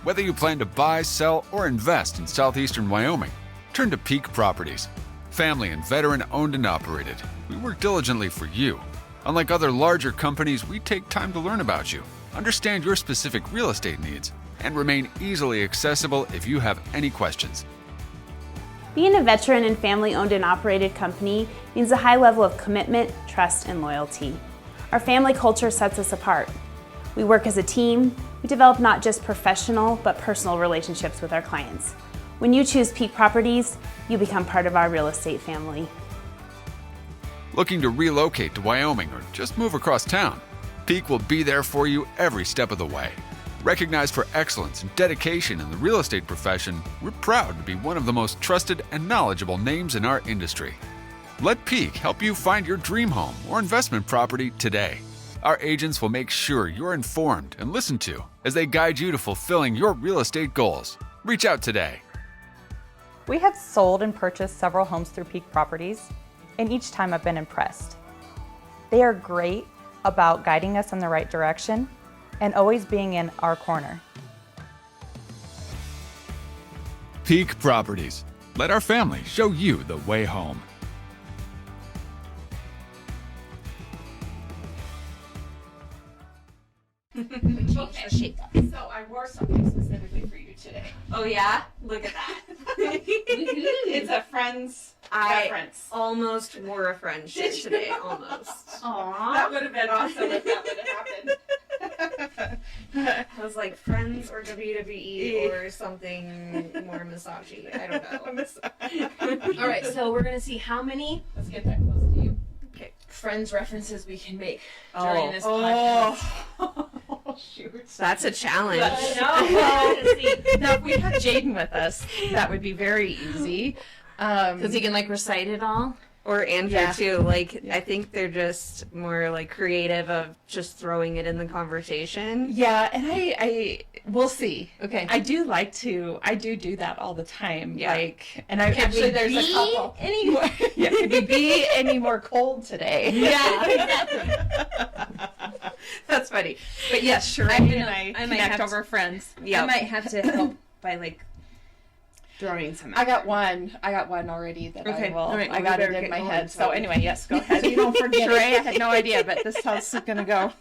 Whether you plan to buy, sell, or invest in southeastern Wyoming, turn to Peak Properties. Family and veteran owned and operated, we work diligently for you. Unlike other larger companies, we take time to learn about you, understand your specific real estate needs, and remain easily accessible if you have any questions. Being a veteran and family-owned and operated company means a high level of commitment, trust, and loyalty. Our family culture sets us apart. We work as a team. We develop not just professional, but personal relationships with our clients. When you choose Peak Properties, you become part of our real estate family. Looking to relocate to Wyoming or just move across town? Peak will be there for you every step of the way. Recognized for excellence and dedication in the real estate profession, we're proud to be one of the most trusted and knowledgeable names in our industry. Let Peak help you find your dream home or investment property today. Our agents will make sure you're informed and listened to as they guide you to fulfilling your real estate goals. Reach out today. We have sold and purchased several homes through Peak Properties, and each time I've been impressed. They are great about guiding us in the right direction and always being in our corner. Peak Properties. Let our family show you the way home. Okay, so I wore something specifically for you today. Oh yeah? Look at that. It's a Friends reference. I almost wore a Friends shirt today, almost. Aww. That would have been awesome if that would have happened. I was like Friends or WWE or something more massagey. I don't know. All right, so we're gonna see how many. Let's get that close to you. Okay. Friends references we can make during this podcast. Oh, shoot. That's a challenge. Now, if we had Jaden with us, that would be very easy. Because he can like recite it all. Or Andrew too. Like I think they're just more like creative of just throwing it in the conversation. Yeah, and I we'll see. Okay. I do do that all the time. Yeah. Like, and there's a couple. Anymore. Yeah, could we be any more cold today? Yeah, exactly. That's funny. But yes, Sharae and I connect over Friends. Yeah. I might have to help by like throwing some. I got one already that I will. All right. I got it in my head. So anyway, yes, go ahead. You don't forget. Sharae, I had no idea, but this is how it's gonna go.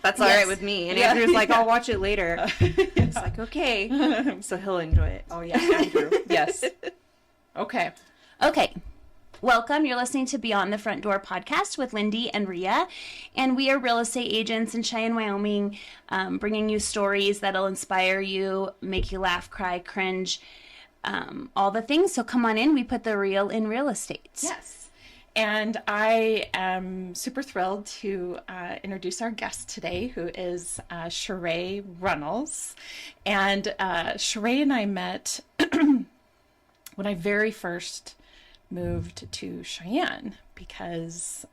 That's all right with me. And Andrew's like, I'll watch it later. It's like, okay. So he'll enjoy it. Oh yes, Andrew. Yes. Okay. Okay. Welcome. You're listening to Beyond the Front Door podcast with Lindy and Rhea. And we are real estate agents in Cheyenne, Wyoming, bringing you stories that'll inspire you, make you laugh, cry, cringe, all the things. So come on in. We put the real in real estate. Yes. And I am super thrilled to introduce our guest today, who is Sharae Runnels. And Sharae and I met when I very first moved to Cheyenne because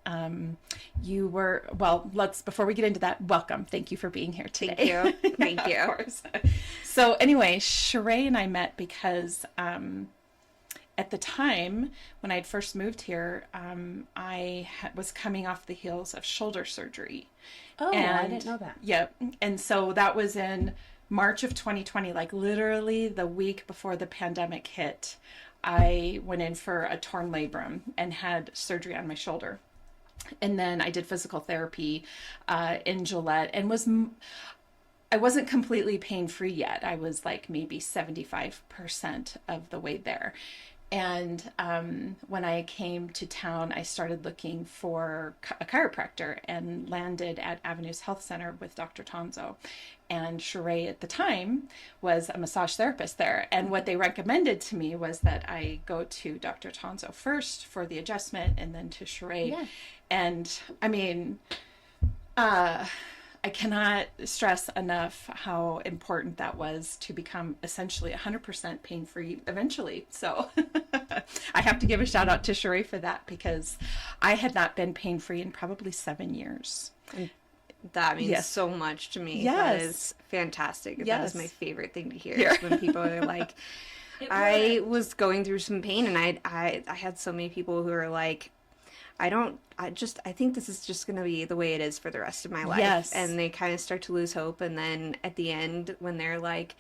you were, before we get into that, welcome. Thank you for being here today. Thank you. Thank you. Of course. So anyway, Sharae and I met because at the time when I'd first moved here, I was coming off the heels of shoulder surgery. Oh, I didn't know that. Yep. And so that was in March of 2020, like literally the week before the pandemic hit. I went in for a torn labrum and had surgery on my shoulder. And then I did physical therapy in Gillette and I wasn't completely pain-free yet. I was like maybe 75% of the way there. And when I came to town, I started looking for a chiropractor and landed at Avenues Health Center with Dr. Tonzo. And Sharae at the time was a massage therapist there. And what they recommended to me was that I go to Dr. Tonzo first for the adjustment and then to Sharae. Yeah. And I mean, I cannot stress enough how important that was to become essentially 100% pain-free eventually. So I have to give a shout out to Sharae for that because I had not been pain-free in probably 7 years. That means so much to me. Yes. That is fantastic. Yes. That is my favorite thing to hear. Is when people are like, I was going through some pain and I had so many people who are like, I think this is just going to be the way it is for the rest of my life. Yes. And they kind of start to lose hope. And then at the end, when they're like,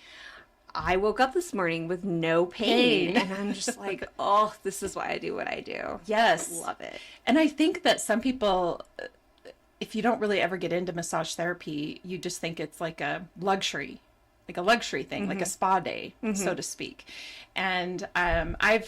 I woke up this morning with no pain. And I'm just like, oh, this is why I do what I do. Yes. I love it. And I think that some people, if you don't really ever get into massage therapy, you just think it's like a luxury thing, like a spa day, so to speak. And I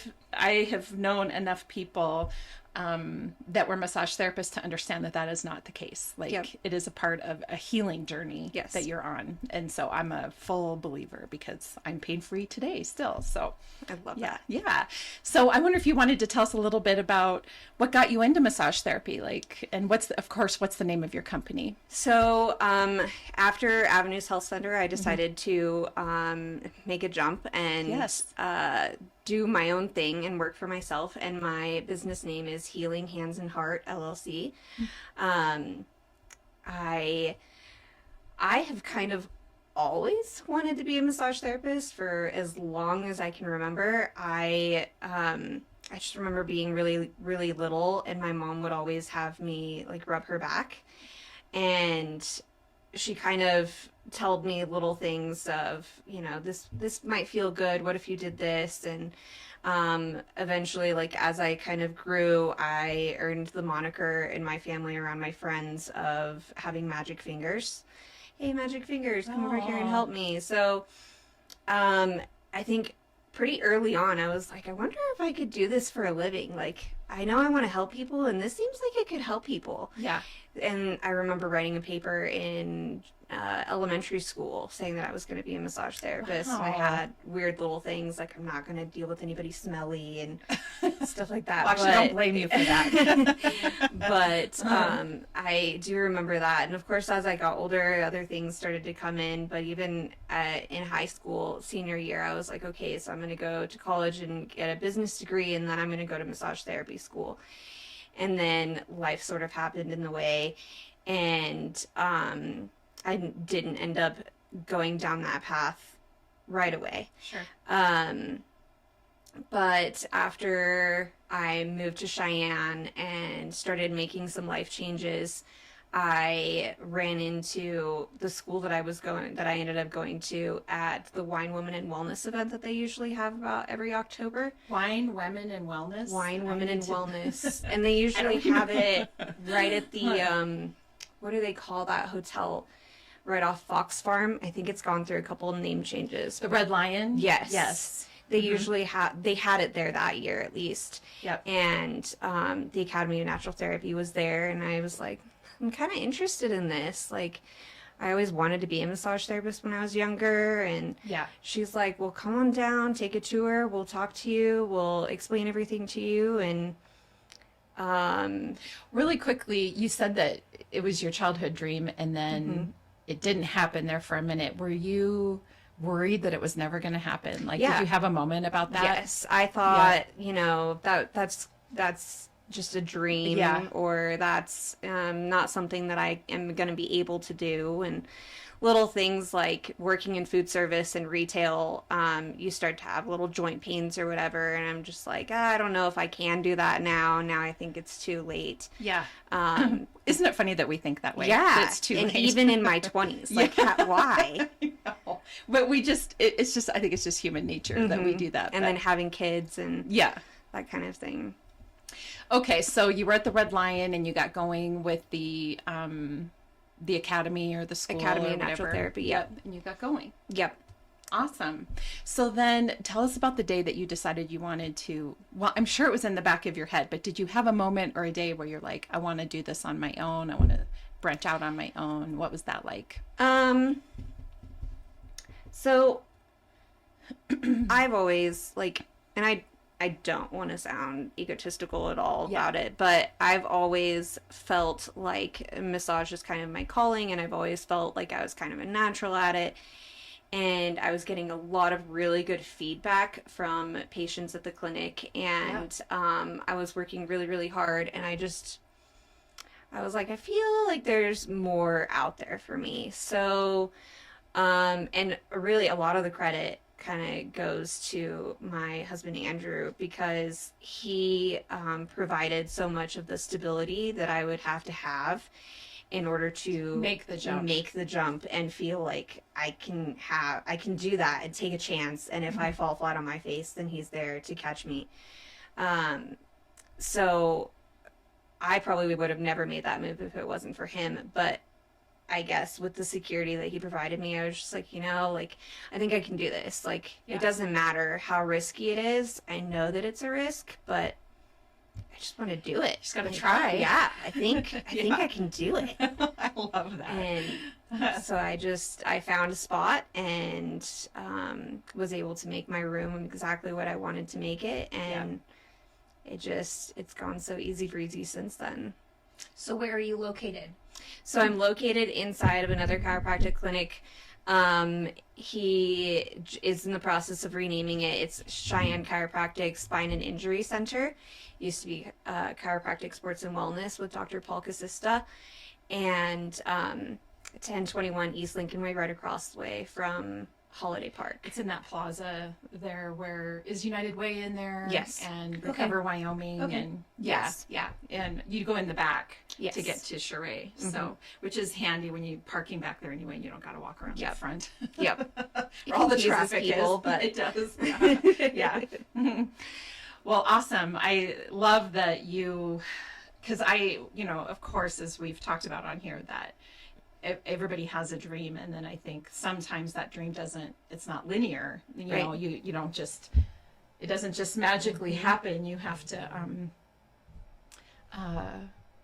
have known enough people that were massage therapists to understand that that is not the case. Like Yep. it is a part of a healing journey Yes. that you're on. And so I'm a full believer because I'm pain-free today still. So I love yeah, that. yeah. So I wonder if you wanted to tell us a little bit about what got you into massage therapy, like, and what's the name of your company? So after Avenues Health Center, I decided to make a jump and Yes. do my own thing and work for myself. And my business name is Healing Hands and Heart LLC. I have kind of always wanted to be a massage therapist for as long as I can remember. I just remember being really, really little, and my mom would always have me like rub her back, and she kind of told me little things of, you know, this might feel good. What if you did this? And eventually, like as I kind of grew, I earned the moniker in my family around my friends of having magic fingers. Hey, magic fingers, come over here and help me. So I think pretty early on, I was like, I wonder if I could do this for a living. Like, I know I want to help people, and this seems like it could help people. Yeah. And I remember writing a paper in elementary school saying that I was going to be a massage therapist. And I Wow. had weird little things like I'm not going to deal with anybody smelly and stuff like that. Well, actually, I don't blame you for that. But I do remember that. And of course, as I got older, other things started to come in. But even in high school, senior year, I was like, okay, so I'm going to go to college and get a business degree, and then I'm going to go to massage therapy school. And then life sort of happened in the way, and I didn't end up going down that path right away. Sure. But after I moved to Cheyenne and started making some life changes, I ran into the school that I ended up going to at the Wine, Women, and Wellness event that they usually have about every October. Wine, Women, and Wellness. Wine, Women, and Wellness. And they usually have it right at the, what do they call that hotel? Right off Fox Farm. I think it's gone through a couple of name changes. The Red Lion? Yes. Yes. They usually they had it there that year at least. Yep. And the Academy of Natural Therapy was there, and I was like, I'm kind of interested in this. Like, I always wanted to be a massage therapist when I was younger, and Yeah. she's like, well, come on down, take a tour, we'll talk to you, we'll explain everything to you. And Really quickly, you said that it was your childhood dream, and then it didn't happen there for a minute. Were you worried that it was never going to happen? Like, Yeah. did you have a moment about that? yes, I thought, you know, that's just a dream, Yeah. or that's not something that I am going to be able to do. And little things like working in food service and retail, you start to have little joint pains or whatever, and I'm just like, I don't know if I can do that now. Now I think it's too late. Yeah. Isn't it funny that we think that way? Yeah, It's too and late. even in my 20s, like, why? No. But we just, it's just, I think it's just human nature that we do that. And but- then having kids and yeah. that kind of thing. Okay, so you were at the Red Lion and you got going with the academy or the school Academy or of Natural whatever. Therapy, yep. And you got going. Yep. Awesome. So then tell us about the day that you decided you wanted to, well, I'm sure it was in the back of your head, but did you have a moment or a day where you're like, I want to do this on my own. I want to branch out on my own. What was that like? So I've always like, and I don't want to sound egotistical at all about it, but I've always felt like massage is kind of my calling, and I've always felt like I was kind of a natural at it. And I was getting a lot of really good feedback from patients at the clinic, and I was working really, really hard, and I was like, I feel like there's more out there for me. So, and really a lot of the credit kind of goes to my husband Andrew, because he provided so much of the stability that I would have to have in order to Make the jump and feel like I can do that and take a chance, and if I fall flat on my face, then he's there to catch me. So I probably would have never made that move if it wasn't for him, but I guess with the security that he provided me, I was just like, I think I can do this. Like, it doesn't matter how risky it is. I know that it's a risk, but I just want to do it. Just got to try. Yeah, I think I can do it. I love that. And so I found a spot and was able to make my room exactly what I wanted to make it. And it's gone so easy breezy since then. So where are you located? So I'm located inside of another chiropractic clinic. He is in the process of renaming it. It's Cheyenne Chiropractic Spine and Injury Center. Used to be Chiropractic Sports and Wellness with Dr. Paul Casista. And 1021 East Lincoln Way, right across the way from Holiday Park. It's in that plaza there where is United Way in there? Yes. And Recover Wyoming. Okay. And Yes. yeah. And you go in the back Yes. to get to Sharae. So, which is handy when you parking back there anyway, and you don't got to walk around the front. Yep. Where all the confuses traffic people, is. but It does. Yeah. Yeah. Well, awesome. I love that because of course, as we've talked about on here, that everybody has a dream, and then I think sometimes that dream it's not linear. You know, you don't just, it doesn't just magically happen. You have to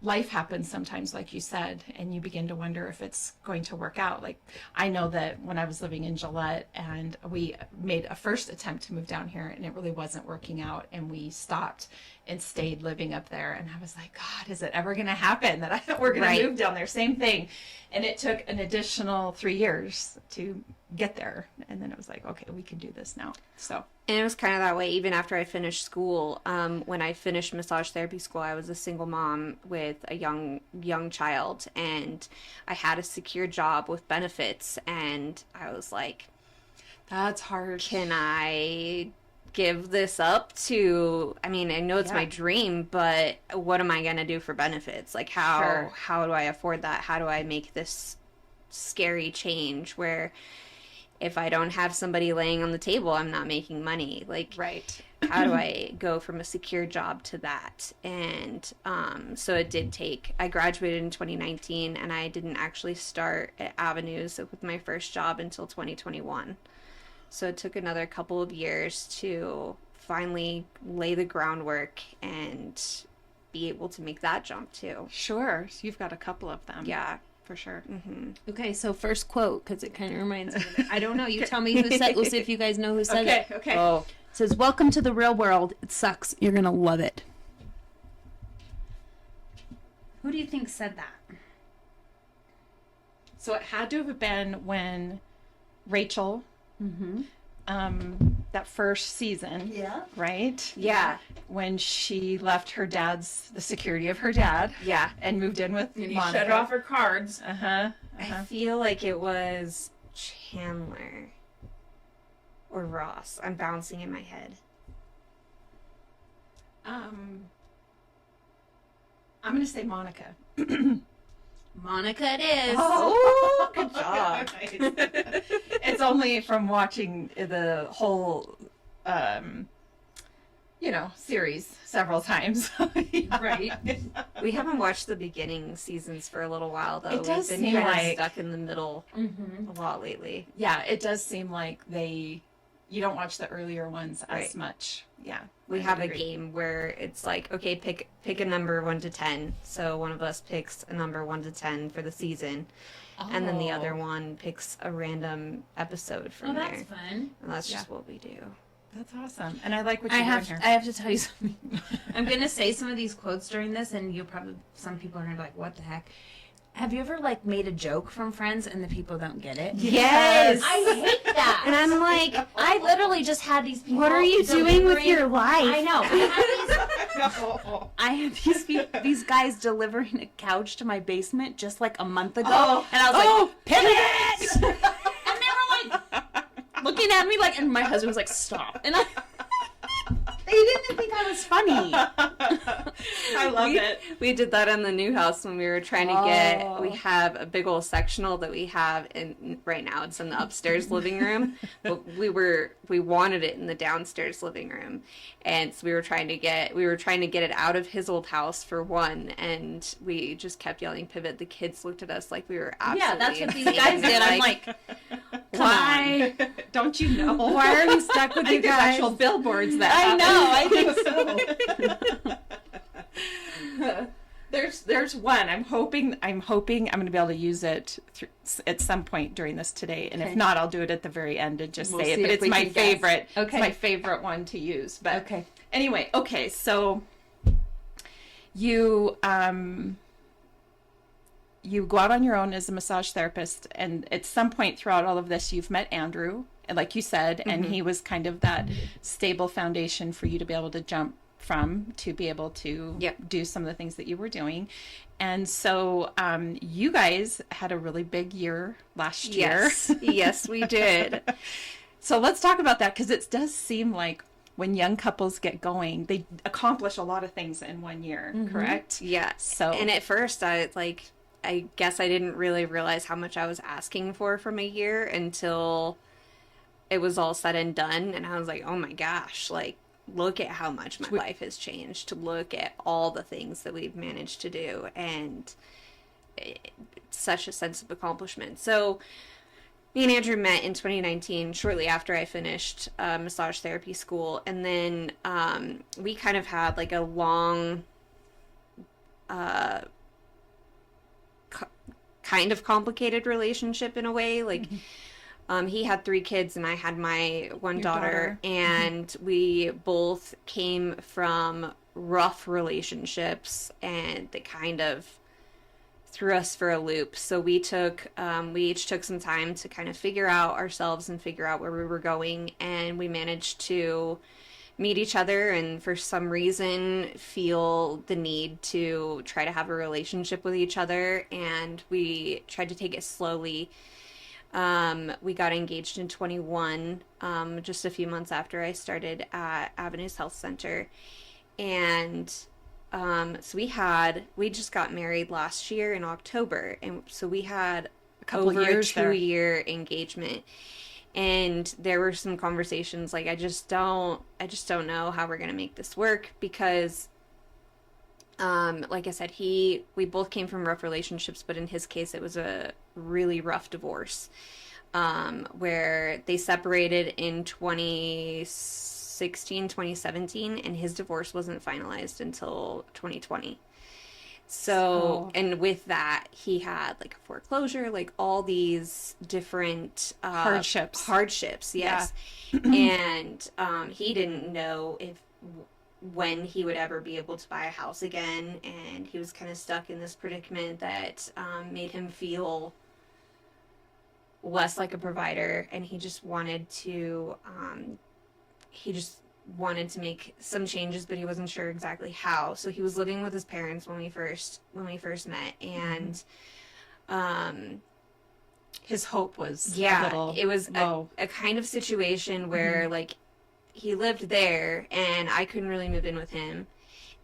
life happens sometimes, like you said, and you begin to wonder if it's going to work out. Like, I know that when I was living in Gillette and we made a first attempt to move down here and it really wasn't working out, and we stopped and stayed living up there, and I was like, God, is it ever going to happen that we're going to move down there? Same thing. And it took an additional 3 years to get there, and then it was like, okay, we can do this now. So, and it was kind of that way even after I finished school. When I finished massage therapy school, I was a single mom with a young child, and I had a secure job with benefits, and I was like, that's hard. Can I give this up to, I know it's my dream, but what am I going to do for benefits? Like, how do I afford that? How do I make this scary change where if I don't have somebody laying on the table, I'm not making money? Like, how do I go from a secure job to that? And so it did take, I graduated in 2019, and I didn't actually start at Avenues with my first job until 2021. So it took another couple of years to finally lay the groundwork and be able to make that jump too. Sure. So you've got a couple of them. Yeah. For sure. Mm-hmm. Okay, so first quote, because it kind of reminds me of it. I don't know. You tell me who said. We'll see if you guys know who said it. Okay. Oh. It says, "Welcome to the real world. It sucks. You're gonna love it." Who do you think said that? So it had to have been when Rachel, that first season, right? Yeah. When she left the security of her dad, Yeah. and moved in with And Monica. shut off her cards. I feel like it was Chandler or Ross. I'm bouncing in my head. I'm gonna say Monica. Monica it is. Oh, good job. It's only from watching the whole, series several times. Right. We haven't watched the beginning seasons for a little while, though. It does We've been seem kinda like- stuck in the middle a lot lately. Yeah, it does seem like you don't watch the earlier ones as Right. much. Yeah. We I have a agree. game where it's like, okay, pick a number 1 to 10. So one of us picks a number 1 to 10 for the season, and then the other one picks a random episode from there. that's fun. And that's just what we do. That's awesome. And I like what I you're have doing I have to tell you something. I'm gonna say some of these quotes during this, and some people are gonna be like, "What the heck?" Have you ever made a joke from Friends and the people don't get it? Yes. I hate that. And I'm like, I literally just had these people. what are you doing with your life? I know. I had these guys delivering a couch to my basement just like a month ago, and I was like, "Pivot!" And they were like looking looking at me like, and my husband was like, stop. And they didn't think I was funny. I love it. We did that in the new house when we were trying to get, we have a big old sectional that we have in, right now it's in the upstairs living room, but we wanted it in the downstairs living room. And so we were trying to get it out of his old house for one, and we just kept yelling pivot. The kids looked at us like we were absolutely Yeah, that's what these insane. guys did. I'm like, why? Don't you know? Why are we stuck with I you think there's guys? actual billboards that I happen. know, I think so. There's one. I'm hoping I'm going to be able to use it at some point during this today, and if not, I'll do it at the very end and just We'll say it. see But if it's we my can guess. favorite. Okay. It's my favorite one to use. But Okay. Anyway, okay. So you you go out on your own as a massage therapist, and at some point throughout all of this, you've met Andrew, like you said, and he was kind of that stable foundation for you to be able to jump from, to be able to do some of the things that you were doing. And so you guys had a really big year last year. Yes, we did. So let's talk about that, because it does seem like when young couples get going, they accomplish a lot of things in 1 year, correct? Yeah. So, and at first I guess I didn't really realize how much I was asking for from a year until it was all said and done. And I was like, oh my gosh, like, look at how much my life has changed. To look at all the things that we've managed to do. And it's such a sense of accomplishment. So me and Andrew met in 2019, shortly after I finished massage therapy school. And then we kind of had like a long kind of complicated relationship in a way. Like he had 3 kids and I had my one daughter, and we both came from rough relationships, and they kind of threw us for a loop. So we each took some time to kind of figure out ourselves and figure out where we were going, and we managed to meet each other and for some reason feel the need to try to have a relationship with each other, and we tried to take it slowly. We got engaged in 21, just a few months after I started at Avenues Health Center. And so we just got married last year in October, and so we had a couple over years a 2-year engagement. And there were some conversations like, I just don't know how we're going to make this work, because like I said, we both came from rough relationships, but in his case, it was a really rough divorce, where they separated in 2016, 2017, and his divorce wasn't finalized until 2020. So, and with that, he had like a foreclosure, like all these different hardships, yes. And he didn't know when he would ever be able to buy a house again, and he was kind of stuck in this predicament that made him feel less like a provider, and he just wanted to make some changes, but he wasn't sure exactly how. So he was living with his parents when we first met, and his hope was it was a kind of situation where like he lived there and I couldn't really move in with him,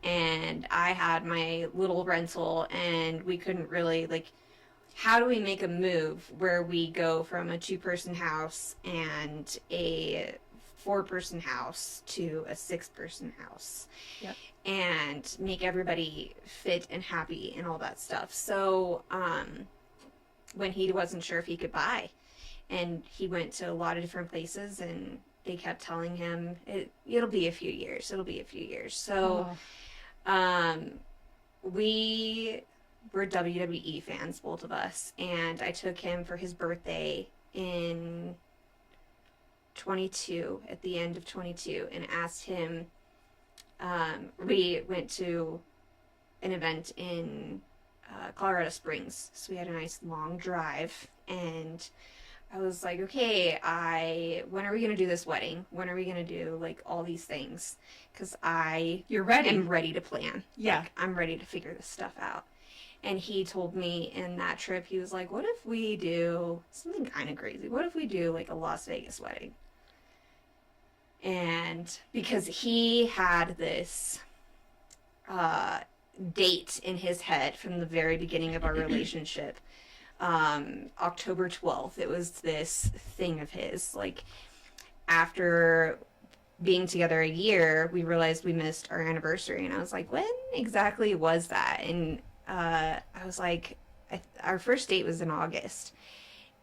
and I had my little rental, and we couldn't really, like, how do we make a move where we go from a 2-person house and a 4-person house to a 6-person house, and make everybody fit and happy and all that stuff. So when he wasn't sure if he could buy, and he went to a lot of different places, and they kept telling him it'll be a few years. So we were WWE fans, both of us, and I took him for his birthday in 22, at the end of 22, and asked him, we went to an event in Colorado Springs, so we had a nice long drive, and I was like, okay, when are we going to do this wedding? When are we going to do, like, all these things? Because You're ready. am ready to plan. Yeah. Like, I'm ready to figure this stuff out. And he told me in that trip, he was like, what if we do something kind of crazy? What if we do, like, a Las Vegas wedding? And because he had this date in his head from the very beginning of our relationship, October 12th, it was this thing of his. Like, after being together a year, we realized we missed our anniversary. And I was like, when exactly was that? And I was like, our first date was in August.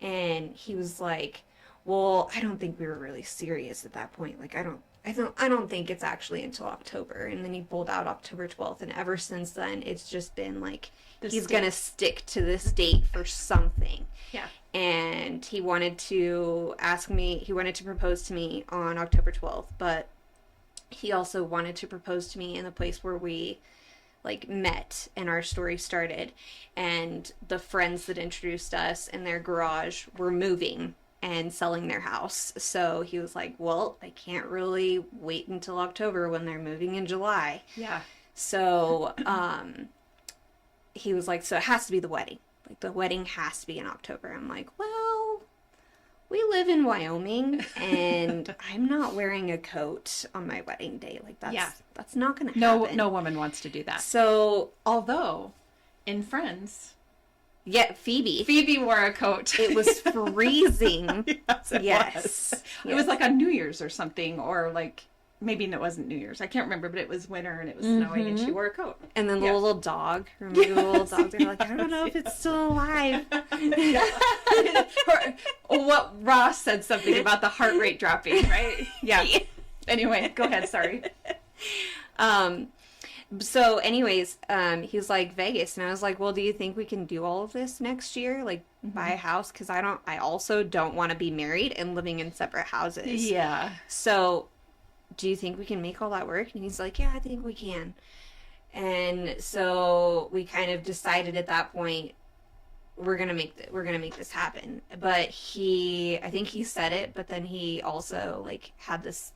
And he was like, well, I don't think we were really serious at that point. Like, I don't think it's actually until October. And then he pulled out October 12th. And ever since then, it's just been like, he's going to stick to this date for something. Yeah. And he wanted to propose to me on October 12th, but he also wanted to propose to me in the place where we like met and our story started. And the friends that introduced us in their garage were moving and selling their house. So he was like, well, I can't really wait until October when they're moving in July. Yeah. So he was like, so it has to be the wedding. Like, the wedding has to be in October. I'm like, well, we live in Wyoming, and I'm not wearing a coat on my wedding day. Like, that's not going to happen. No woman wants to do that. So, although, in Friends, yeah, Phoebe wore a coat. It was freezing. Yes, it was. It was like on New Year's or something, or like, maybe it wasn't New Year's. I can't remember, but it was winter and it was snowing and she wore a coat. And then the little dog. Remember the little dog? They're like, I don't know if it's still alive. What Ross said something about the heart rate dropping, right? Yeah. Anyway, go ahead. Sorry. So anyways, he was like, Vegas. And I was like, well, do you think we can do all of this next year? Like, buy a house? Because I also don't want to be married and living in separate houses. Yeah. So do you think we can make all that work? And he's like, yeah, I think we can. And so we kind of decided at that point, we're gonna make this happen. But I think he said it, but then he also like had this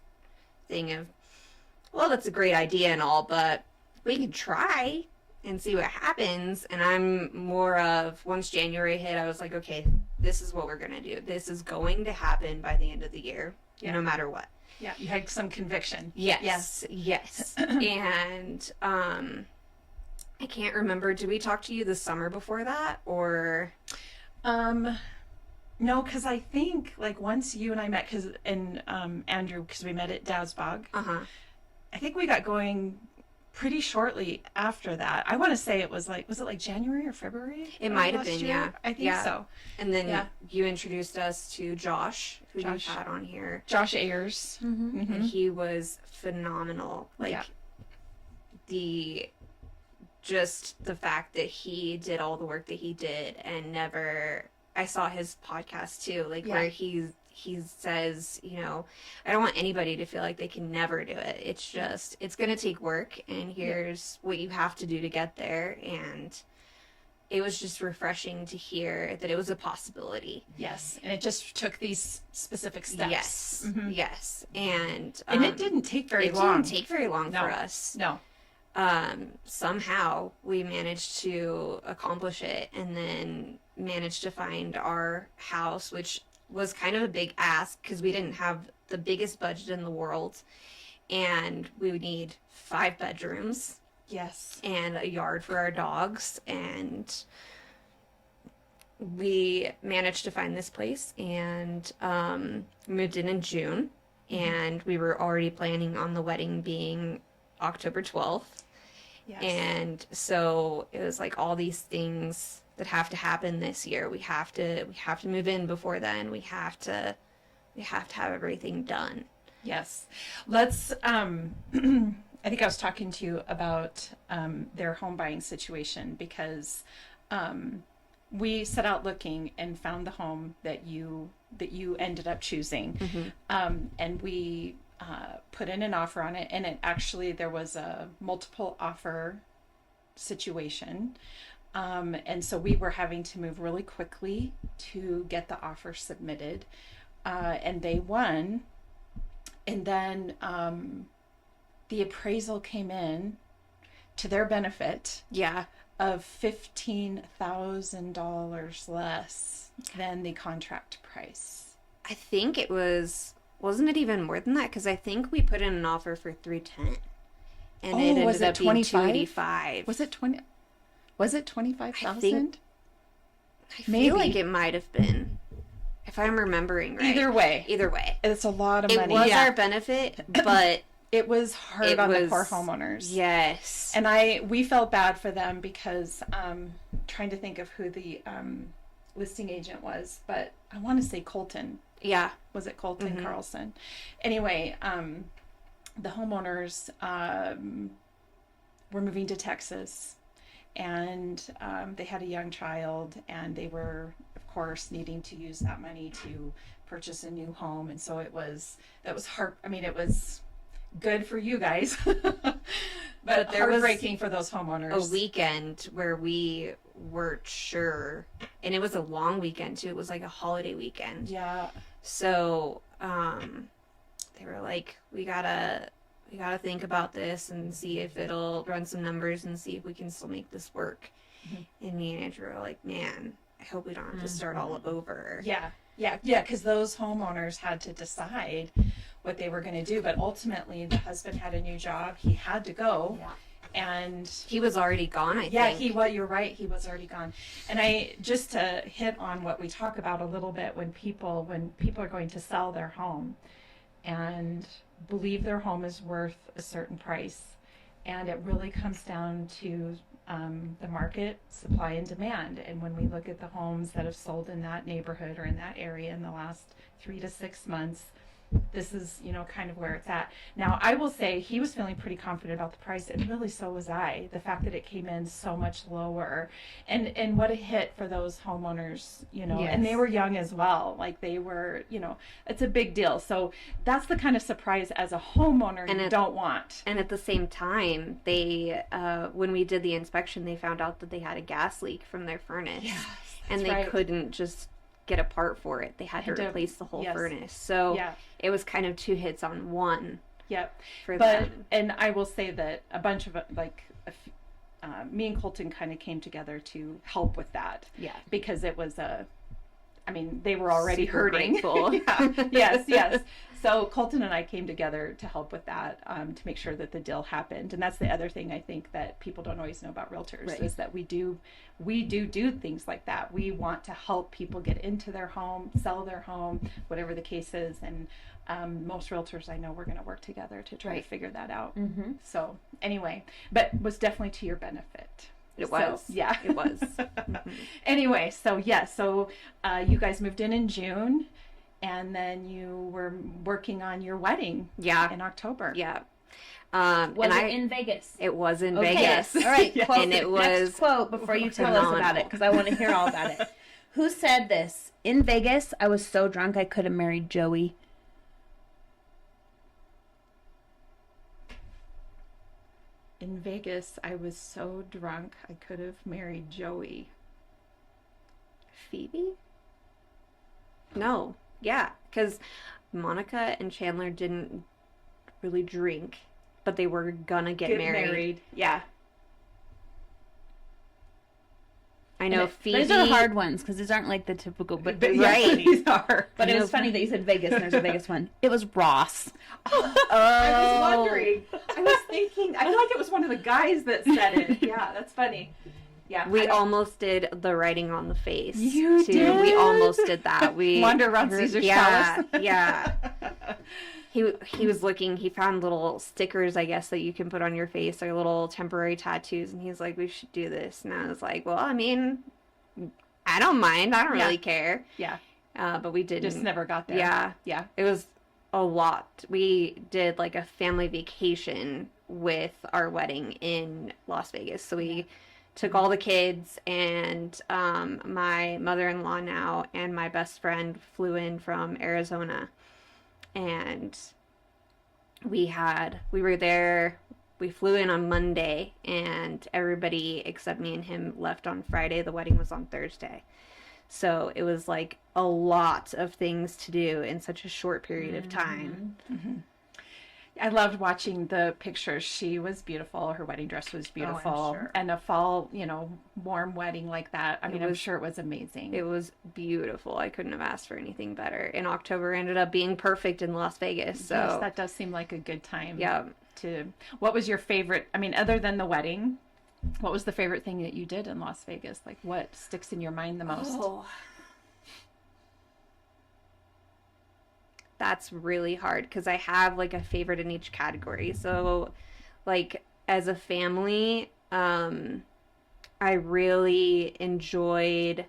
thing of, well, that's a great idea and all, but we can try and see what happens. And I'm more of, once January hit, I was like, okay, this is what we're gonna do. This is going to happen by the end of the year, no matter what. Yeah, you had some conviction. Yes. And I can't remember. Did we talk to you the summer before that, or? No, because I think like once you and I met, Andrew, because we met at Dowsbog. I think we got going pretty shortly after that. I want to say was it like January or February? It might have been, year? yeah. I think so. And then you introduced us to Josh, who you've had on here. Josh Ayers. And he was phenomenal. Like, the fact that he did all the work that he did and I saw his podcast too, like where he says, I don't want anybody to feel like they can never do it. It's just, it's going to take work, and here's what you have to do to get there. And it was just refreshing to hear that it was a possibility. Yes. And it just took these specific steps. Yes. Yes. And it didn't take very long. It didn't take very long for us. No. Somehow we managed to accomplish it, and then managed to find our house, which was kind of a big ask because we didn't have the biggest budget in the world, and we would need 5 bedrooms. Yes. And a yard for our dogs, and we managed to find this place and moved in June, and we were already planning on the wedding being October 12th. Yes. And so it was like all these things that have to happen this year. We have to move in before then. We have to have everything done. Yes. Let's I think I was talking to you about their home buying situation, because we set out looking and found the home that you ended up choosing. And we put in an offer on it, and there was a multiple offer situation. And so we were having to move really quickly to get the offer submitted. And they won. And then the appraisal came in to their benefit. Yeah. Of $15,000 less than the contract price. I think it was wasn't it even more than that? Because I think we put in an offer for 310, and it ended was it up being 25? 285. Was it 20? Was it 25,000? I feel Maybe. like it might have been, if I'm remembering right. Either way, It's a lot of it money. was our benefit, but it was hard it on the was- poor homeowners. yes. And we felt bad for them because trying to think of who the listing agent was, but I want to say Colton. Yeah. Was it Colton Carlson? Anyway, the homeowners were moving to Texas, and they had a young child, and they were, of course, needing to use that money to purchase a new home, and so that was hard. I mean, it was good for you guys, but there was heartbreaking for those homeowners. A weekend where we weren't sure, and it was a long weekend too. It was like a holiday weekend. Yeah. So they were like, we gotta think about this and see if it'll run some numbers and see if we can still make this work. And me and Andrew were like, man, I hope we don't have to start all over. Yeah, because those homeowners had to decide what they were going to do, but ultimately the husband had a new job. He had to go. Yeah. And he was already gone, I think. You're right, he was already gone. And I just to hit on what we talk about a little bit, when people are going to sell their home and believe their home is worth a certain price, and it really comes down to the market, supply and demand. And when we look at the homes that have sold in that neighborhood or in that area in the last 3 to 6 months, this is, kind of where it's at. Now, I will say he was feeling pretty confident about the price, and really so was I. The fact that it came in so much lower, and what a hit for those homeowners, and they were young as well. Like they were, it's a big deal. So that's the kind of surprise as a homeowner you don't want. And at the same time, they, when we did the inspection, they found out that they had a gas leak from their furnace, and they couldn't just get a part for it. They had to replace the whole furnace. So it was kind of 2 hits on one. Yep. For them. And I will say that a bunch of me and Colton kind of came together to help with that. Yeah. Because it was they were already Super hurting. grateful. Yes. So Colton and I came together to help with that, to make sure that the deal happened. And that's the other thing I think that people don't always know about realtors, is that we do things like that. We want to help people get into their home, sell their home, whatever the case is. And most realtors I know, we're going to work together to try to figure that out. So anyway, but it was definitely to your benefit. It was. Yeah. It was. Anyway, so you guys moved in June, and then you were working on your wedding in October. Yeah. Was it in Vegas? It was in Okay. Vegas. All right. Quote, And it was next quote before you tell us about it, because I want to hear all about it. Who said this? In Vegas, I was so drunk I could have married Joey. In Vegas, I was so drunk I could have married Joey. Phoebe? No. Yeah, because Monica and Chandler didn't really drink, but they were gonna get married. Yeah. I know Phoebe. These are the hard ones, because these aren't like the typical, but Right. These are. But it was funny that you said Vegas, and there's a Vegas one. It was Ross. I was wondering. I was thinking. I feel like it was one of the guys that said it. Yeah, that's funny. Yeah. We almost did the writing on the face. You too. did? We almost did that. We wander around Caesar's Palace. Yeah. He was looking. He found little stickers, I guess, that you can put on your face, or little temporary tattoos, and he's like, "We should do this." And I was like, "Well, I mean, I don't mind. I don't really care." Yeah. But we didn't. Just never got there. Yeah. Yeah. It was a lot. We did like a family vacation with our wedding in Las Vegas. So we took all the kids, and my mother-in-law now and my best friend flew in from Arizona, and we were there. We flew in on Monday, and everybody except me and him left on Friday. The wedding was on Thursday. So it was like a lot of things to do in such a short period of time. I loved watching the pictures. She was beautiful. Her wedding dress was beautiful. sure. And a fall, warm wedding like that. I mean, I'm sure it was amazing. It was beautiful. I couldn't have asked for anything better. And October ended up being perfect in Las Vegas. So Yes, that does seem like a good time. yeah. What was your favorite, other than the wedding, what was the favorite thing that you did in Las Vegas? Like, what sticks in your mind the most? Oh. That's really hard because I have like a favorite in each category. So like as a family, I really enjoyed,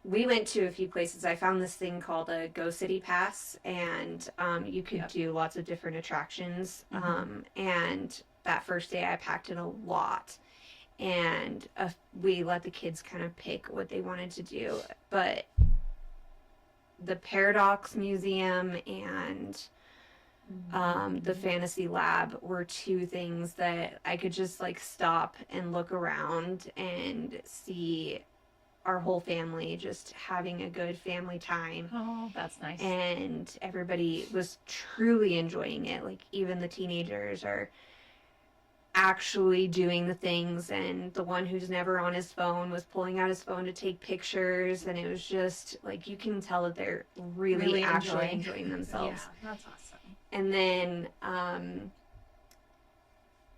we went to a few places. I found this thing called a Go City Pass, and you could do lots of different attractions. And that first day I packed in a lot, and we let the kids kind of pick what they wanted to do. But the Paradox Museum and the Fantasy Lab were two things that I could just like stop and look around and see our whole family just having a good family time. Oh, that's nice. And everybody was truly enjoying it. Like even the teenagers are actually doing the things, and the one who's never on his phone was pulling out his phone to take pictures, and it was just like you can tell that they're really actually enjoying themselves. Yeah, that's awesome. And then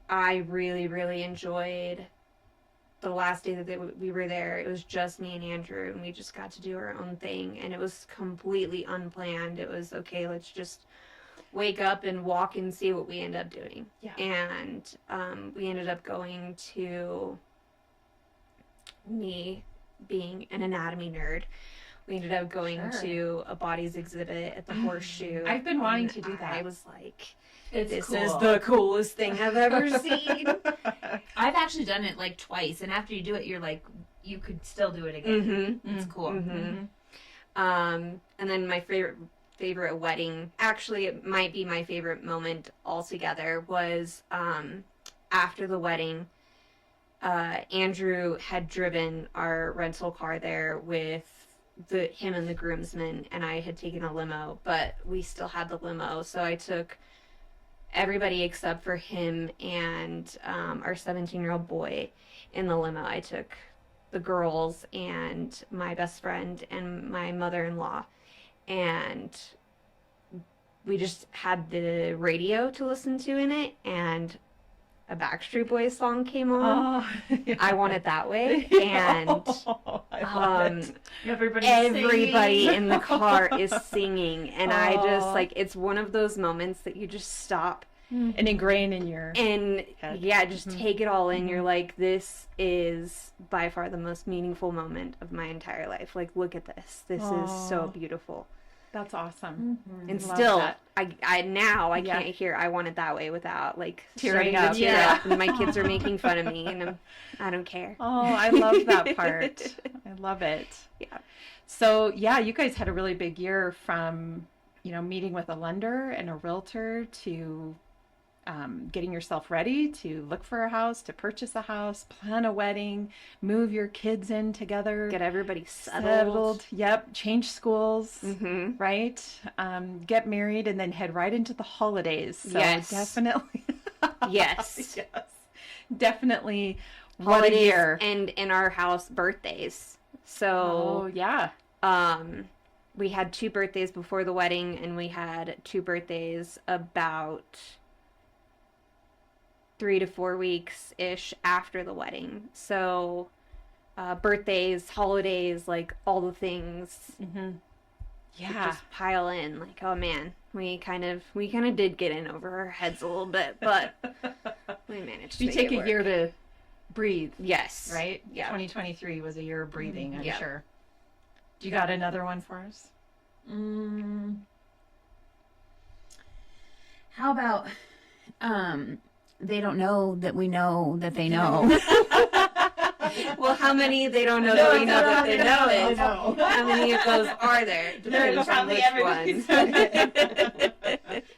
I really enjoyed the last day that we were there. It was just me and Andrew, and we just got to do our own thing, and it was completely unplanned. It was okay, let's just wake up and walk and see what we end up doing. Yeah. And we ended up going to, me being an anatomy nerd, we ended up going to a bodies exhibit at the Horseshoe. I've been wanting and to do that. I was like, It's this cool. is the coolest thing I've ever seen. I've actually done it like twice, and after you do it, you're like, you could still do it again. It's cool. And then my favorite wedding, actually it might be my favorite moment altogether, was after the wedding. Andrew had driven our rental car there with him and the groomsmen, and I had taken a limo, but we still had the limo, so I took everybody except for him and our 17-year-old boy in the limo. I took the girls and my best friend and my mother-in-law, and we just had the radio to listen to in it, and a Backstreet Boys song came on. I Want It That Way, and I love it. everybody in the car is singing, and I just like, it's one of those moments that you just stop And ingrain in your and head. just take it all in. You're like, this is by far the most meaningful moment of my entire life. Like, look at this. This is so beautiful. That's awesome. And Love still, that. I now can't hear "I Want It That Way" without like Tearing starting up. to tear up, and my kids are making fun of me, and I don't care. Oh, I love that part. I love it. Yeah. So, yeah, you guys had a really big year from, meeting with a lender and a realtor to getting yourself ready to look for a house, to purchase a house, plan a wedding, move your kids in together. Get everybody settled. Yep. Change schools, Mm-hmm. right? Get married and then head right into the holidays. So Yes. definitely. Yes. Yes. Definitely. What a Holidays year. and in our house, birthdays. So Oh, yeah. we had 2 birthdays before the wedding, and we had 2 birthdays about 3 to 4 weeks ish after the wedding. So birthdays, holidays, like all the things Yeah. just pile in. Like, oh man, we kind of did get in over our heads a little bit, but we managed to You make take it a work. year to breathe, Yes. right? Yeah. 2023 was a year of breathing, I'm Yeah. sure. Do you got another one for us? How about they don't know that we know that they know. Well, how many they don't know that we know that they know is? How many of those are there? Depends on which ones.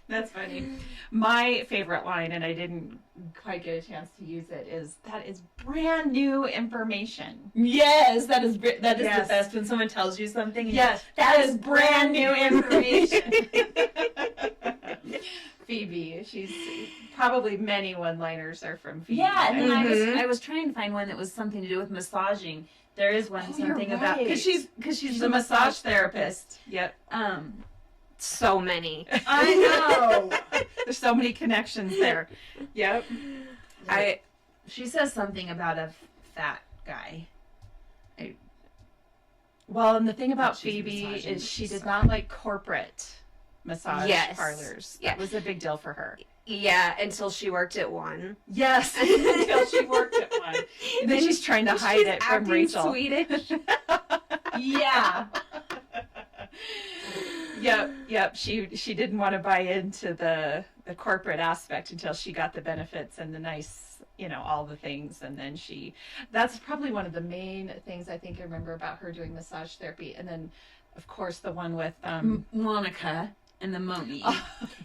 That's funny. My favorite line, and I didn't quite get a chance to use it, is that is brand new information. Yes, that is Yes. the best when someone tells you something. And Yes. that is brand new information. probably many one-liners are from Phoebe. Yeah, and then Mhm. I was trying to find one that was something to do with massaging. There is one something about right. because she's She's a massage therapist. Yep. So many. I know. There's so many connections there. Yep. She says something about a fat guy. Well, and the thing about She's Phoebe massaging is she the did not like corporate massage Yes. parlors. Yeah. That was a big deal for her. Yeah, until she worked at one. Yes, until she worked at one. And then she's trying to hide it from acting Rachel. Swedish. Yeah. Yep. She didn't want to buy into the corporate aspect until she got the benefits and the nice, all the things. And then that's probably one of the main things I think I remember about her doing massage therapy. And then, of course, the one with Monica and the Moni.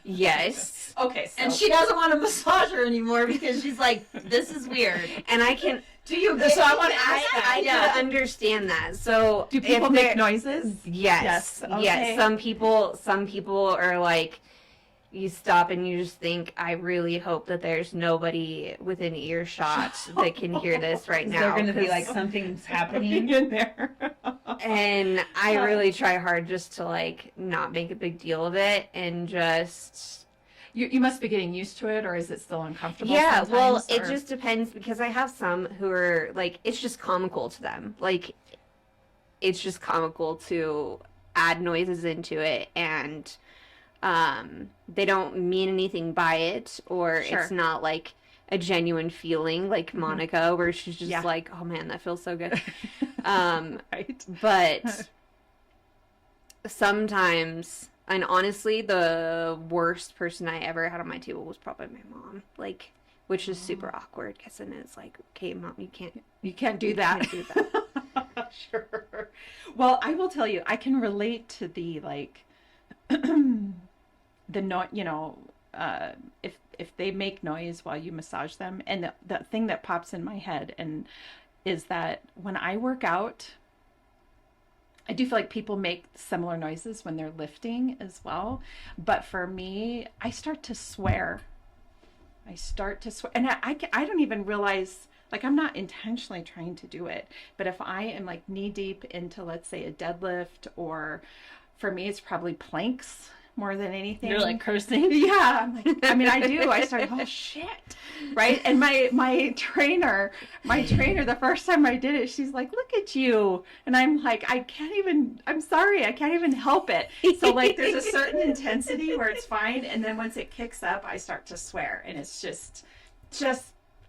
Yes. Okay, so And she doesn't want to massage her anymore because she's like, this is weird. And I can. Do you So I want to ask that. I can understand that. So Do people if make they're- noises? Yes. Yes, okay. Yes. Some people are like, you stop and you just think, I really hope that there's nobody within earshot that can hear this right now. They're going to be 'cause- like, something's happening. in there. and I really try hard just to like not make a big deal of it and just You must be getting used to it, or is it still uncomfortable? yeah. Well, sometimes, it or- just depends because I have some who are like it's just comical to them. Like it's just comical to add noises into it and they don't mean anything by it or Sure. it's not like a genuine feeling like Monica where she's just Yeah. like, oh man, that feels so good. right. But sometimes, and honestly, the worst person I ever had on my table was probably my mom. Like, which is super awkward because then it's like, okay, mom, you can't Do that. can't do that. Sure. Well, I will tell you, I can relate to the like, if they make noise while you massage them, and the thing that pops in my head and is that when I work out, I do feel like people make similar noises when they're lifting as well. But for me, I start to swear. And I don't even realize, like, I'm not intentionally trying to do it. But if I am like knee deep into, let's say, a deadlift, or for me, it's probably planks more than anything. You're like cursing. Yeah, I'm like, I mean, I do. I start, oh shit, right? And my trainer, the first time I did it, she's like, look at you, and I'm like, I'm sorry, I can't even help it. So like, there's a certain intensity where it's fine, and then once it kicks up, I start to swear, and it's just.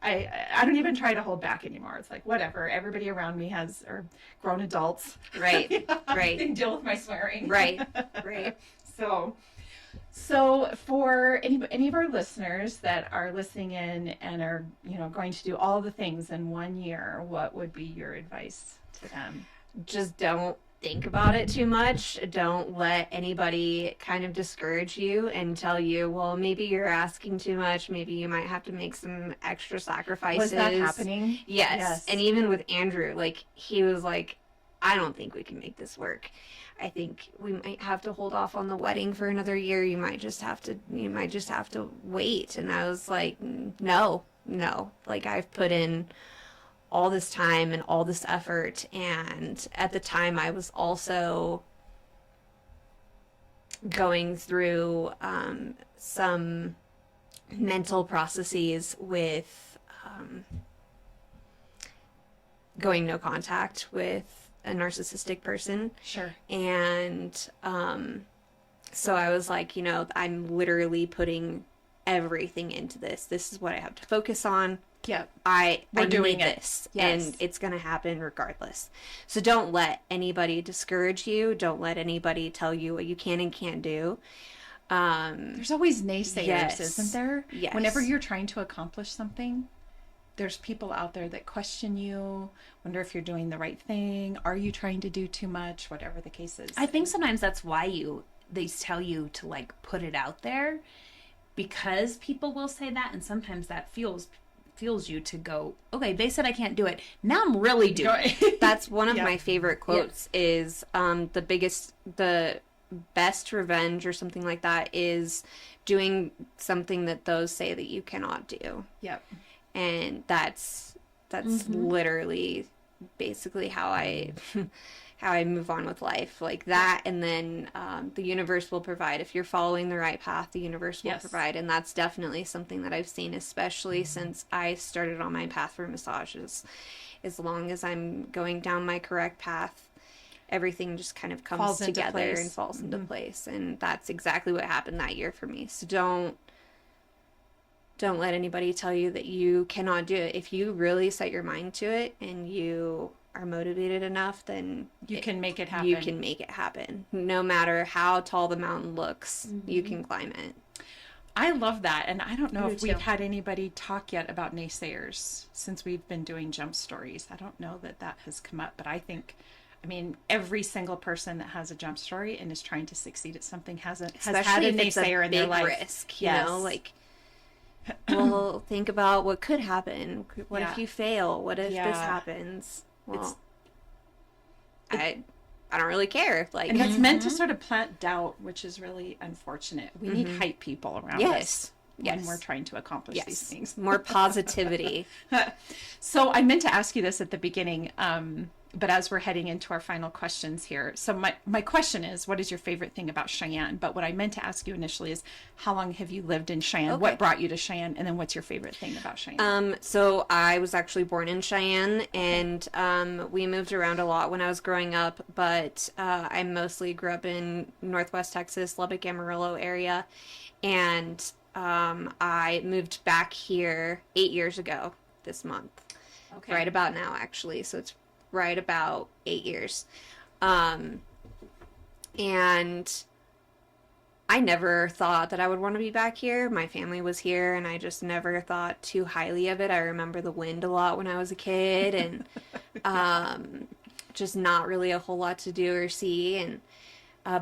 I don't even try to hold back anymore. It's like whatever. Everybody around me are grown adults. Right, They right, can deal with my swearing. right, right. So for any of our listeners that are listening in and are, going to do all the things in 1 year, what would be your advice to them? Just don't think about it too much. Don't let anybody kind of discourage you and tell you, well, maybe you're asking too much. Maybe you might have to make some extra sacrifices. Was that happening? Yes. And even with Andrew, like, he was like, I don't think we can make this work. I think we might have to hold off on the wedding for another year. You might just have to wait. And I was like, no. Like, I've put in all this time and all this effort. And at the time I was also going through some mental processes with going no contact with a narcissistic person. Sure. And so I was like, I'm literally putting everything into this. This is what I have to focus on. Yep. I doing need it. this, Yes. and it's going to happen regardless. So don't let anybody discourage you. Don't let anybody tell you what you can and can't do. There's always naysayers, Yes. isn't there? Yes. Whenever you're trying to accomplish something, there's people out there that question you, wonder if you're doing the right thing. Are you trying to do too much? Whatever the case is. I think sometimes that's why they tell you to like put it out there, because people will say that, and sometimes that fuels you to go, okay, they said I can't do it, now I'm really doing it. That's one of Yeah. my favorite quotes is the best revenge or something like that is doing something that those say that you cannot do. Yep. And that's literally basically how I how I move on with life, like that. And then the universe will provide. If you're following the right path, the universe will provide. And that's definitely something that I've seen, especially since I started on my path for massages. As long as I'm going down my correct path, everything just kind of comes together and falls into place. And that's exactly what happened that year for me. So don't let anybody tell you that you cannot do it. If you really set your mind to it and you are motivated enough, then you can make it happen. You can make it happen. No matter how tall the mountain looks, you can climb it. I love that. And I don't know if we've had anybody talk yet about naysayers since we've been doing jump stories. I don't know that that has come up, but I mean, every single person that has a jump story and is trying to succeed at something has had a naysayer in their life. Risk, you know, like, well, think about what could happen. What if you fail? What if this happens? Well, I don't really care. Like, and that's meant to sort of plant doubt, which is really unfortunate. We need hype people around us when we're trying to accomplish these things. More positivity. So I meant to ask you this at the beginning, but as we're heading into our final questions here, so my question is, what is your favorite thing about Cheyenne? But what I meant to ask you initially is, how long have you lived in Cheyenne? Okay. What brought you to Cheyenne? And then what's your favorite thing about Cheyenne? So I was actually born in Cheyenne, and we moved around a lot when I was growing up, but I mostly grew up in Northwest Texas, Lubbock, Amarillo area, and I moved back here 8 years ago this month. Okay. Right about now, actually. So it's right about 8 years. And I never thought that I would want to be back here. My family was here, and I just never thought too highly of it. I remember the wind a lot when I was a kid, and just not really a whole lot to do or see. And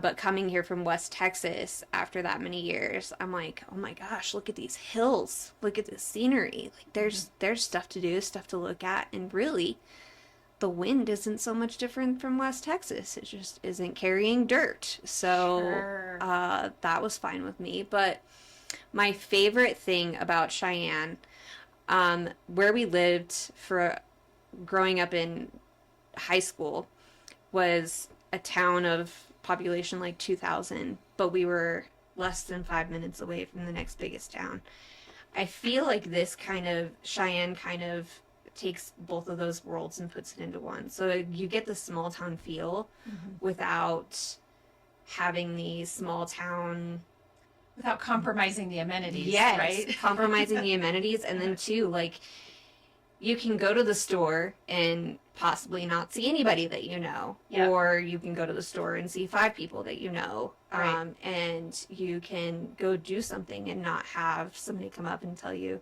but coming here from West Texas after that many years, I'm like, oh my gosh, look at these hills. Look at this scenery. Like, there's stuff to do, stuff to look at, and really, the wind isn't so much different from West Texas. It just isn't carrying dirt. So that was fine with me. But my favorite thing about Cheyenne, where we lived for growing up in high school, was a town of population like 2,000, but we were less than 5 minutes away from the next biggest town. I feel like this kind of Cheyenne kind of takes both of those worlds and puts it into one. So you get the small town feel without having the small town, without compromising the amenities. Yes, right? Compromising the amenities. And then too, like, you can go to the store and possibly not see anybody that you know, or you can go to the store and see 5 people that you know, and you can go do something and not have somebody come up and tell you,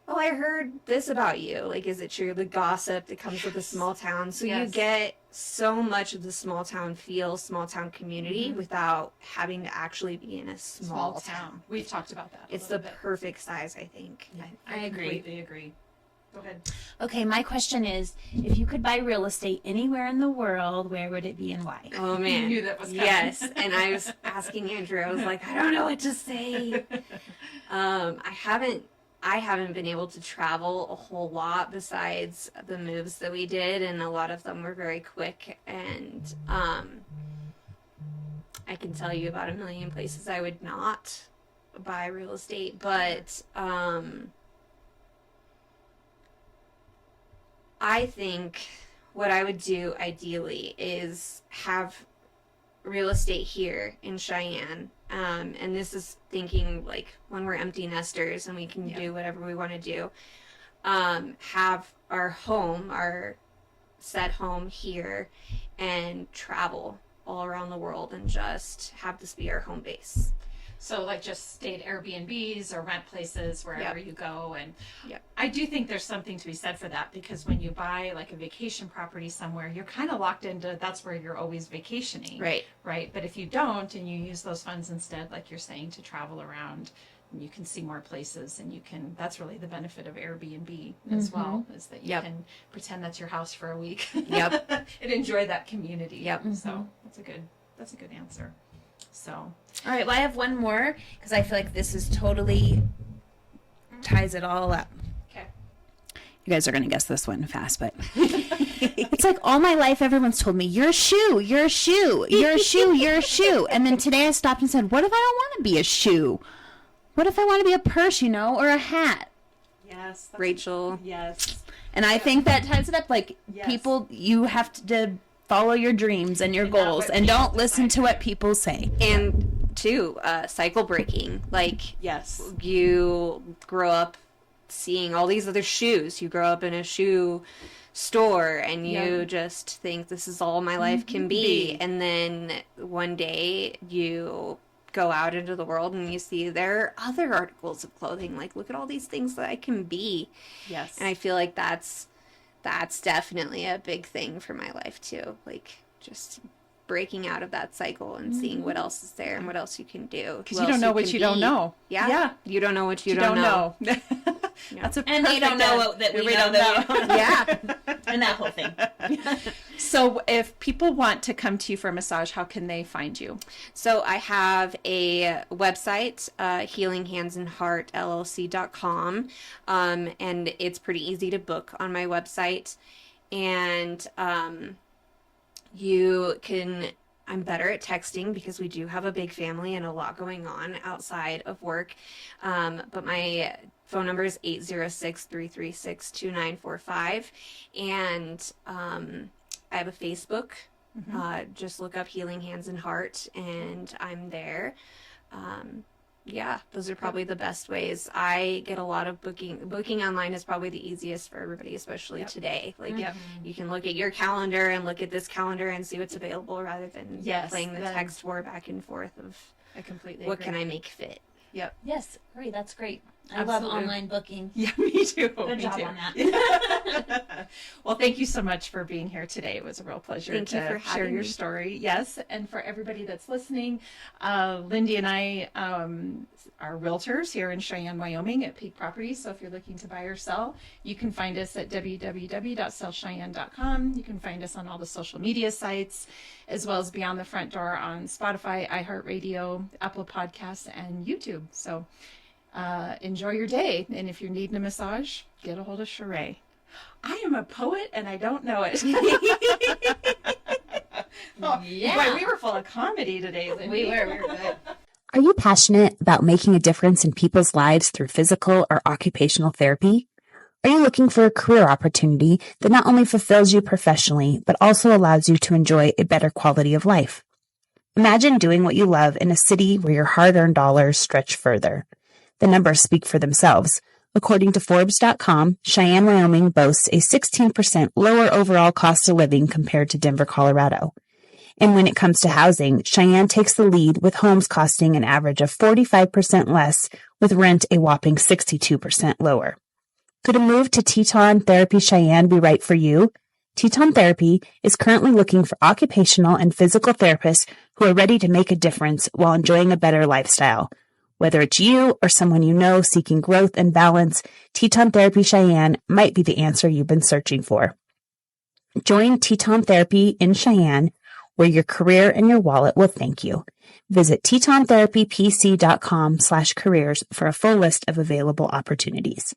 oh, I heard this about you. Like, is it true? The gossip that comes with a small town. So you get so much of the small town feel, small town community without having to actually be in a small town. We've talked about that. It's the perfect size, I think. I agree. Completely agree. Go ahead. Okay, my question is, if you could buy real estate anywhere in the world, where would it be and why? Oh, man. You knew that was coming. Yes, and I was asking Andrew, I was like, I don't know what to say. I haven't been able to travel a whole lot besides the moves that we did, and a lot of them were very quick, and I can tell you about a million places I would not buy real estate, but I think what I would do ideally is have real estate here in Cheyenne. And this is thinking like when we're empty nesters and we can do whatever we want to do. Have our home, our set home here, and travel all around the world and just have this be our home base. So like just stay at Airbnbs or rent places wherever you go. And I do think there's something to be said for that, because when you buy like a vacation property somewhere, you're kind of locked into that's where you're always vacationing. Right. But if you don't and you use those funds instead, like you're saying, to travel around, you can see more places, and you can, that's really the benefit of Airbnb as well, is that you can pretend that's your house for a week. And enjoy that community. So that's a good answer. So, All right. Well, I have one more because I feel like this is totally ties it all up. okay. You guys are going to guess this one fast, but it's like all my life, everyone's told me, you're a shoe, you're a shoe, you're a shoe, you're a shoe. And then today I stopped and said, what if I don't want to be a shoe? What if I want to be a purse, or a hat? Yes. Rachel. Yes. And I think that ties it up. Like, Yes. people, you have to follow your dreams and your And not goals, what and people don't listen to what people say. And two, cycle breaking. Like, Yes. you grow up seeing all these other shoes. You grow up in a shoe store and you just think this is all my life can be. And then one day you go out into the world and you see there are other articles of clothing. Like, look at all these things that I can be. Yes. And I feel like that's definitely a big thing for my life too. Like, just breaking out of that cycle and seeing what else is there and what else you can do. Because you don't know what you don't know. Yeah. Yeah. You don't know what you don't know. Yeah. That's a And they don't perfect know end. what, that we We know don't that we know. don't know. Yeah. And that whole thing. So if people want to come to you for a massage, how can they find you? So I have a website, healinghandsandheartllc.com, and it's pretty easy to book on my website. And you can, I'm better at texting because we do have a big family and a lot going on outside of work. But my phone number is 806-336-2945. And I have a Facebook. Just look up Healing Hands and Heart, and I'm there. Yeah, those are probably the best ways. I get a lot of booking. Booking online is probably the easiest for everybody, especially today. Like, you can look at your calendar and look at this calendar and see what's available rather than playing the text war back and forth of I completely what agree. can I make fit. Yep. Yes, great. That's great. I Absolutely. love online booking. Yeah, me too. Good me job too. on that. Well, thank you so much for being here today. It was a real pleasure Thank you to for share having your me. story. Yes, and for everybody that's listening, Lindy and I are realtors here in Cheyenne, Wyoming at Peak Properties. So if you're looking to buy or sell, you can find us at www.sellcheyenne.com. You can find us on all the social media sites, as well as Beyond the Front Door on Spotify, iHeartRadio, Apple Podcasts, and YouTube. So enjoy your day. And if you're needing a massage, get a hold of Sharae. I am a poet and I don't know it. Boy, we were full of comedy today, Lindy. We were good. Are you passionate about making a difference in people's lives through physical or occupational therapy? Are you looking for a career opportunity that not only fulfills you professionally, but also allows you to enjoy a better quality of life? Imagine doing what you love in a city where your hard-earned dollars stretch further. The numbers speak for themselves. According to Forbes.com, Cheyenne, Wyoming boasts a 16% lower overall cost of living compared to Denver, Colorado. And when it comes to housing, Cheyenne takes the lead with homes costing an average of 45% less, with rent a whopping 62% lower. Could a move to Teton Therapy Cheyenne be right for you? Teton Therapy is currently looking for occupational and physical therapists who are ready to make a difference while enjoying a better lifestyle. Whether it's you or someone you know seeking growth and balance, Teton Therapy Cheyenne might be the answer you've been searching for. Join Teton Therapy in Cheyenne, where your career and your wallet will thank you. Visit tetontherapypc.com/careers for a full list of available opportunities.